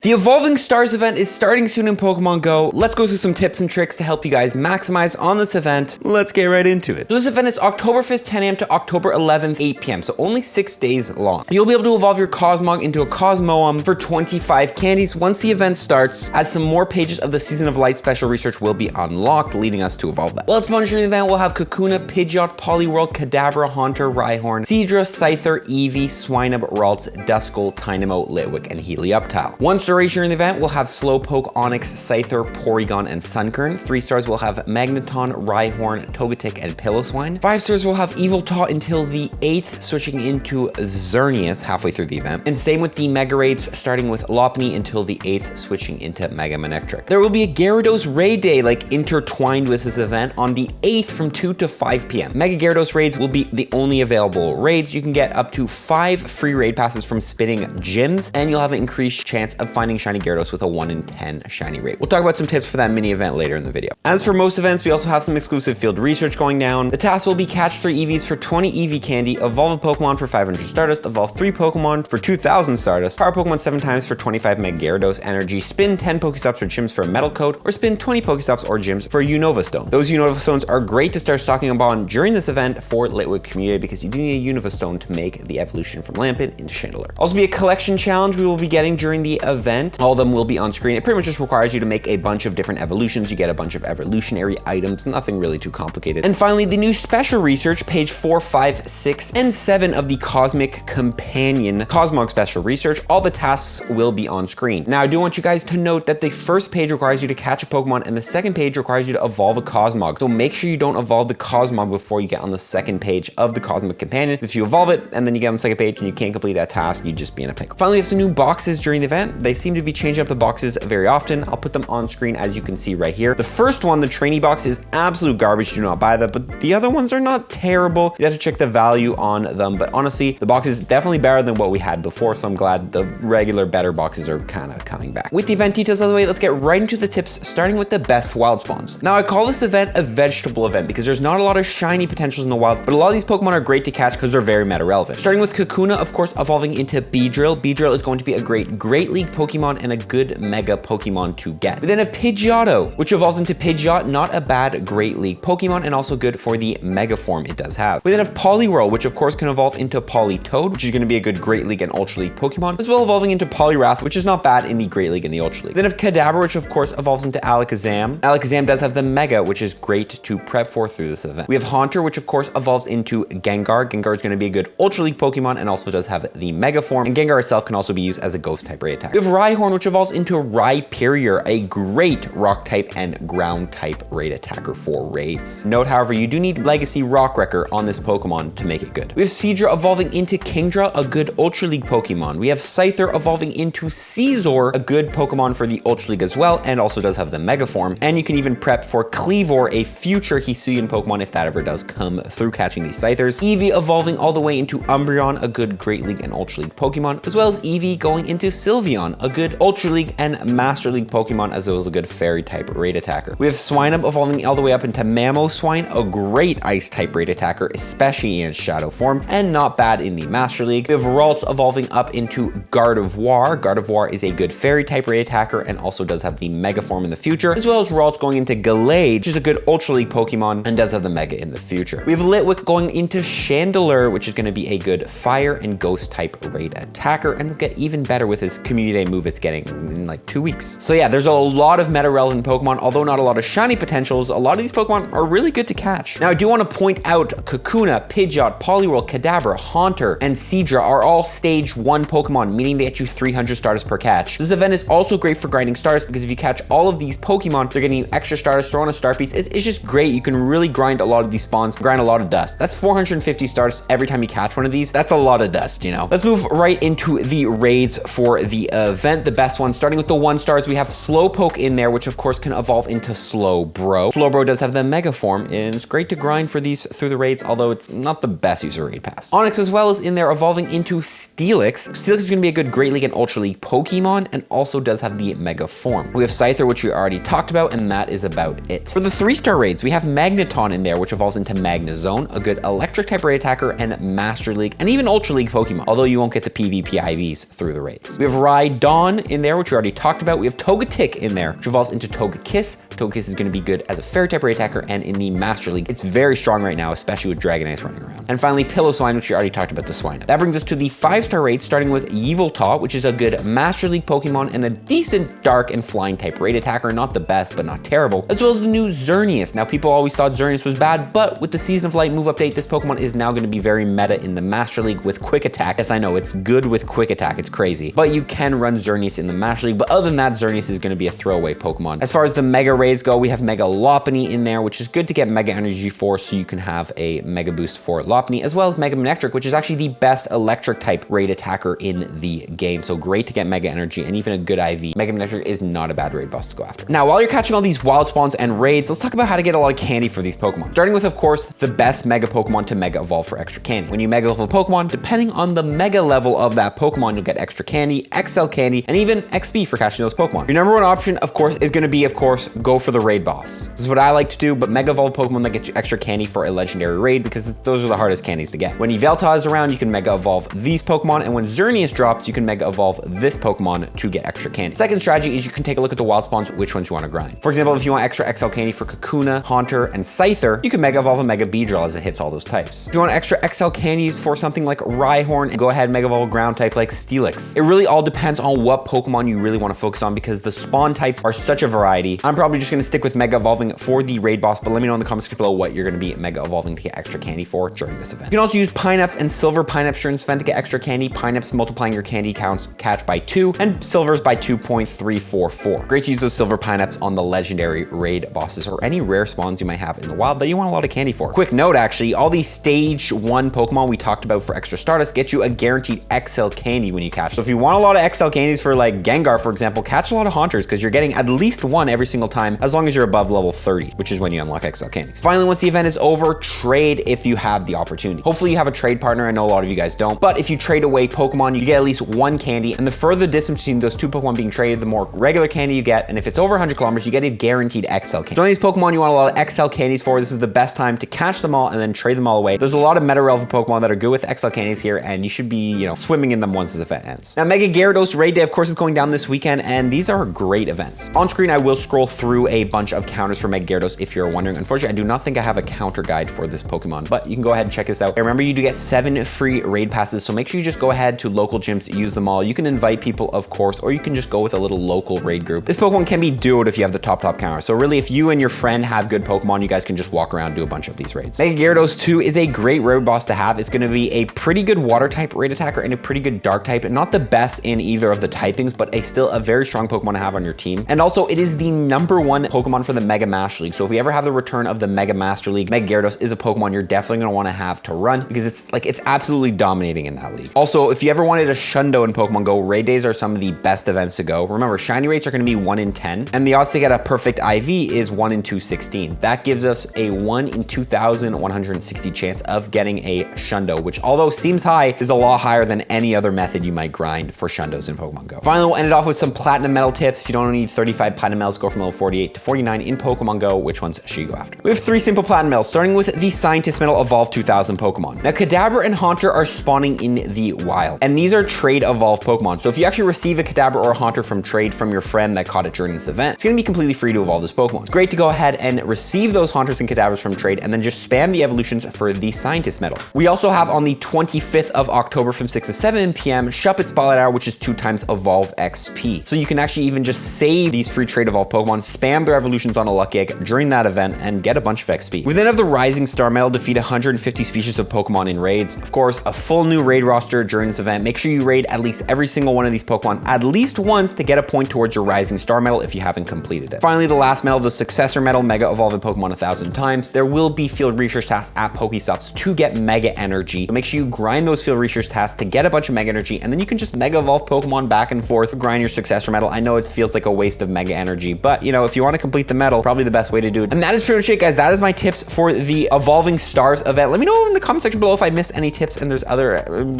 The Evolving Stars event is starting soon in Pokemon Go. Let's go through some tips and tricks to help you guys maximize on this event. Let's get right into it. So this event is October 5th, 10 a.m. to October 11th, 8 p.m. So only 6 days long. You'll be able to evolve your Cosmog into a Cosmoem for 25 candies once the event starts, as some more pages of the Season of Light special research will be unlocked, leading us to evolve that. Well, during the event, we'll have Kakuna, Pidgeot, Poliwhirl, Kadabra, Haunter, Rhyhorn, Seadra, Scyther, Eevee, Swinub, Ralts, Duskull, Tynamo, Litwick, and Helioptile. Once during the event, we'll have Slowpoke, Onix, Scyther, Porygon, and Sunkern. 3 stars will have Magneton, Rhyhorn, Togetic, and Piloswine. 5 stars will have Yveltal until the 8th, switching into Xerneas halfway through the event. And same with the Mega Raids, starting with Lopunny until the 8th, switching into Mega Manectric. There will be a Gyarados raid day intertwined with this event on the 8th from 2 to 5 p.m. Mega Gyarados raids will be the only available raids. You can get up to 5 free raid passes from spinning gyms, and you'll have an increased chance of finding shiny Gyarados with a 1 in 10 shiny rate. We'll talk about some tips for that mini event later in the video. As for most events, we also have some exclusive field research going down. The task will be catch 3 EVs for 20 EV candy, evolve a Pokemon for 500 Stardust, evolve 3 Pokemon for 2,000 Stardust, power Pokemon 7 times for 25 Mega Gyarados energy, spin 10 Pokestops or gyms for a Metal Coat, or spin 20 Pokestops or gyms for a Unova Stone. Those Unova Stones are great to start stocking upon during this event for Litwick community, because you do need a Unova Stone to make the evolution from Lampent into Chandelure. Also be a collection challenge we will be getting during the event. All of them will be on screen. It pretty much just requires you to make a bunch of different evolutions. You get a bunch of evolutionary items, nothing really too complicated. And finally, the new special research, page 4, 5, 6, and 7 of the Cosmic Companion Cosmog special research. All the tasks will be on screen. Now, I do want you guys to note that the first page requires you to catch a Pokemon, and the second page requires you to evolve a Cosmog. So make sure you don't evolve the Cosmog before you get on the second page of the Cosmic Companion. If you evolve it, and then you get on the second page and you can't complete that task, you'd just be in a pickle. Finally, we have some new boxes during the event. They seem to be changing up the boxes very often. I'll put them on screen as you can see right here. The first one, the trainee box, is absolute garbage. Do not buy that, but the other ones are not terrible. You have to check the value on them, but honestly, the box is definitely better than what we had before, so I'm glad the regular better boxes are kind of coming back. With the event details out of the way, let's get right into the tips, starting with the best wild spawns. Now, I call this event a vegetable event because there's not a lot of shiny potentials in the wild, but a lot of these Pokemon are great to catch because they're very meta relevant. Starting with Kakuna, of course, evolving into Beedrill. Beedrill is going to be a Great League Pokemon and a good Mega Pokemon to get. We then have Pidgeotto, which evolves into Pidgeot, not a bad Great League Pokemon, and also good for the Mega form it does have. We then have Poliwhirl, which of course can evolve into Politoed, which is going to be a good Great League and Ultra League Pokemon, as well evolving into Poliwrath, which is not bad in the Great League and the Ultra League. Then have Kadabra, which of course evolves into Alakazam. Alakazam does have the Mega, which is great to prep for through this event. We have Haunter, which of course evolves into Gengar. Gengar is going to be a good Ultra League Pokemon and also does have the Mega form, and Gengar itself can also be used as a Ghost type raid attack. We have Rhyhorn, which evolves into Rhyperior, a great Rock type and Ground type raid attacker for raids. Note, however, you do need Legacy Rock Wrecker on this Pokemon to make it good. We have Seadra evolving into Kingdra, a good Ultra League Pokemon. We have Scyther evolving into Caesar, a good Pokemon for the Ultra League as well, and also does have the Mega form. And you can even prep for Cleavor, a future Hisuian Pokemon, if that ever does come through catching these Scythers. Eevee evolving all the way into Umbreon, a good Great League and Ultra League Pokemon, as well as Eevee going into Sylveon, a good Ultra League and Master League Pokemon, as well as a good Fairy type raid attacker. We have Swinub evolving all the way up into Mamoswine, a great Ice type raid attacker, especially in its Shadow form, and not bad in the Master League. We have Ralts evolving up into Gardevoir. Gardevoir is a good Fairy type raid attacker and also does have the Mega form in the future, as well as Ralts going into Gallade, which is a good Ultra League Pokemon and does have the Mega in the future. We have Litwick going into Chandelure, which is going to be a good Fire and Ghost type raid attacker, and will get even better with his Community Day move it's getting in like 2 weeks. So yeah, there's a lot of meta relevant Pokemon, although not a lot of shiny potentials. A lot of these Pokemon are really good to catch. Now, I do want to point out Kakuna, Pidgeot, Poliwhirl, Kadabra, Haunter, and Seadra are all stage 1 Pokemon, meaning they get you 300 Stardust per catch. This event is also great for grinding Stardust because if you catch all of these Pokemon, they're getting you extra Stardust, throw on a Star Piece. It's just great. You can really grind a lot of these spawns, grind a lot of dust. That's 450 Stardust every time you catch one of these. That's a lot of dust, you know. Let's move right into the raids for the event. The best ones, starting with the 1 stars, we have Slowpoke in there, which of course can evolve into Slowbro. Slowbro does have the Mega form, and it's great to grind for these through the raids, although it's not the best user raid pass. Onix as well is in there, evolving into Steelix. Steelix is going to be a good Great League and Ultra League Pokemon, and also does have the Mega form. We have Scyther, which we already talked about, and that is about it. For the 3-star raids, we have Magneton in there, which evolves into Magnezone, a good Electric type raid attacker and Master League, and even Ultra League Pokemon, although you won't get the PvP IVs through the raids. We have Rhydon Dawn in there, which we already talked about. We have Togetic in there, which evolves into Togekiss. Togekiss is going to be good as a fairy type raid attacker, and in the Master League, it's very strong right now, especially with Dragonite running around. And finally, Piloswine, which we already talked about the Swine. That brings us to the 5-star raid, starting with Yveltal, which is a good Master League Pokemon and a decent dark and flying type raid attacker. Not the best, but not terrible. As well as the new Xerneas. Now, people always thought Xerneas was bad, but with the Season of Light move update, this Pokemon is now going to be very meta in the Master League with Quick Attack. Yes, I know, it's good with Quick Attack. It's crazy. But you can run Xerneas in the Master League. But other than that, Xerneas is going to be a throwaway Pokemon. As far as the Mega raids go, we have Mega Lopunny in there, which is good to get Mega Energy for, so you can have a Mega Boost for Lopunny, as well as Mega Manectric, which is actually the best electric type raid attacker in the game. So great to get Mega Energy and even a good IV. Mega Manectric is not a bad raid boss to go after. Now, while you're catching all these wild spawns and raids, let's talk about how to get a lot of candy for these Pokemon. Starting with, of course, the best Mega Pokemon to Mega Evolve for extra candy. When you Mega Evolve a Pokemon, depending on the Mega level of that Pokemon, you'll get extra candy, XL candy, and even XP for catching those Pokemon. Your number one option, of course, is going to be, of course, go for the raid boss. This is what I like to do, but Mega Evolve Pokemon that gets you extra candy for a legendary raid, because those are the hardest candies to get. When Yveltal is around, you can Mega Evolve these Pokemon, and when Xerneas drops, you can Mega Evolve this Pokemon to get extra candy. Second strategy is you can take a look at the wild spawns, which ones you want to grind. For example, if you want extra XL candy for Kakuna, Haunter, and Scyther, you can Mega Evolve a Mega Beedrill as it hits all those types. If you want extra XL candies for something like Rhyhorn, go ahead and Mega Evolve a ground type like Steelix. It really all depends on what Pokemon you really want to focus on, because the spawn types are such a variety. I'm probably just going to stick with Mega Evolving for the raid boss, but let me know in the comments below what you're going to be Mega Evolving to get extra candy for during this event. You can also use Pineaps and Silver Pineaps during this event to get extra candy. Pineaps multiplying your candy counts catch by 2, and Silvers by 2.344. Great to use those Silver Pineaps on the legendary raid bosses or any rare spawns you might have in the wild that you want a lot of candy for. Quick note, actually, all these stage 1 Pokemon we talked about for extra Stardust get you a guaranteed XL candy when you catch. So if you want a lot of XL candies for like Gengar, for example, catch a lot of Haunters, because you're getting at least one every single time as long as you're above level 30, which is when you unlock XL candies. Finally, once the event is over, trade if you have the opportunity. Hopefully you have a trade partner. I know a lot of you guys don't, but if you trade away Pokemon, you get at least 1 candy, and the further distance between those 2 Pokemon being traded, the more regular candy you get, and if it's over 100 kilometers, you get a guaranteed XL candy. So on these Pokemon you want a lot of XL candies for, this is the best time to catch them all and then trade them all away. There's a lot of meta relevant Pokemon that are good with XL candies here, and you should be, swimming in them once this event ends. Now, Mega Gyarados Raid Day, of course, is going down this weekend, and these are great events. On screen, I will scroll through a bunch of counters for Mega Gyarados if you're wondering. Unfortunately, I do not think I have a counter guide for this Pokemon, but you can go ahead and check this out. And remember, you do get 7 free raid passes, so make sure you just go ahead to local gyms, use them all. You can invite people, of course, or you can just go with a little local raid group. This Pokemon can be duoed if you have the top counter. So really, if you and your friend have good Pokemon, you guys can just walk around and do a bunch of these raids. Mega Gyarados 2 is a great road boss to have. It's going to be a pretty good water type raid attacker and a pretty good dark type. Not the best in either of the typings, but still a very strong Pokemon to have on your team. And also, it is the #1 Pokemon for the Mega Master League. So if we ever have the return of the Mega Master League, Mega Gyarados is a Pokemon you're definitely going to want to have to run, because it's absolutely dominating in that league. Also, if you ever wanted a Shundo in Pokemon Go, raid days are some of the best events to go. Remember, shiny rates are going to be 1 in 10, and the odds to get a perfect IV is 1 in 216. That gives us a 1 in 2,160 chance of getting a Shundo, which, although seems high, is a lot higher than any other method you might grind for Shundos in Pokemon Go. Finally, we'll end it off with some Platinum Medal tips. If you don't need 35 Platinum Medals, go from level 48 to 49 in Pokemon Go. Which ones should you go after? We have 3 simple Platinum Medals, starting with the Scientist Medal Evolve 2000 Pokemon. Now, Kadabra and Haunter are spawning in the wild, and these are trade evolved Pokemon. So if you actually receive a Kadabra or a Haunter from trade from your friend that caught it during this event, it's going to be completely free to evolve this Pokemon. It's great to go ahead and receive those Haunters and Kadabras from trade, and then just spam the evolutions for the Scientist Medal. We also have on the 25th of October from 6 to 7 p.m. Shuppet Spotlight Hour, which is 2 times Evolve XP. So you can actually even just save these free trade evolved Pokemon, spam their evolutions on a lucky egg during that event, and get a bunch of XP. We then have the Rising Star Medal, defeat 150 species of Pokemon in raids. Of course, a full new raid roster during this event. Make sure you raid at least every single one of these Pokemon at least once to get a point towards your Rising Star Medal if you haven't completed it. Finally, the last medal, the Successor Medal, Mega Evolve a Pokemon 1,000 times. There will be field research tasks at Pokestops to get Mega Energy. So make sure you grind those field research tasks to get a bunch of Mega Energy, and then you can just Mega Evolve Pokemon back and forth, grind your Successor Medal. I know it feels like a waste of Mega Energy, but if you want to complete the medal, probably the best way to do it. And that is pretty much it, guys. That is my tips for the Evolving Stars event. Let me know in the comment section below if I missed any tips and there's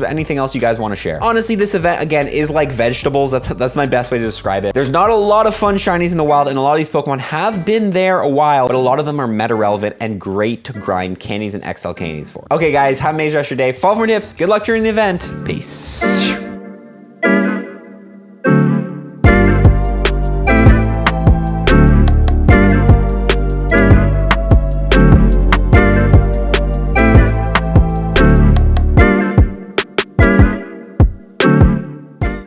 anything else you guys want to share. Honestly, this event, again, is like vegetables. That's my best way to describe it. There's not a lot of fun shinies in the wild, and a lot of these Pokemon have been there a while, but a lot of them are meta relevant and great to grind candies and XL candies for. Okay, guys, have an amazing rest of your day. Follow for more tips. Good luck during the event. Peace.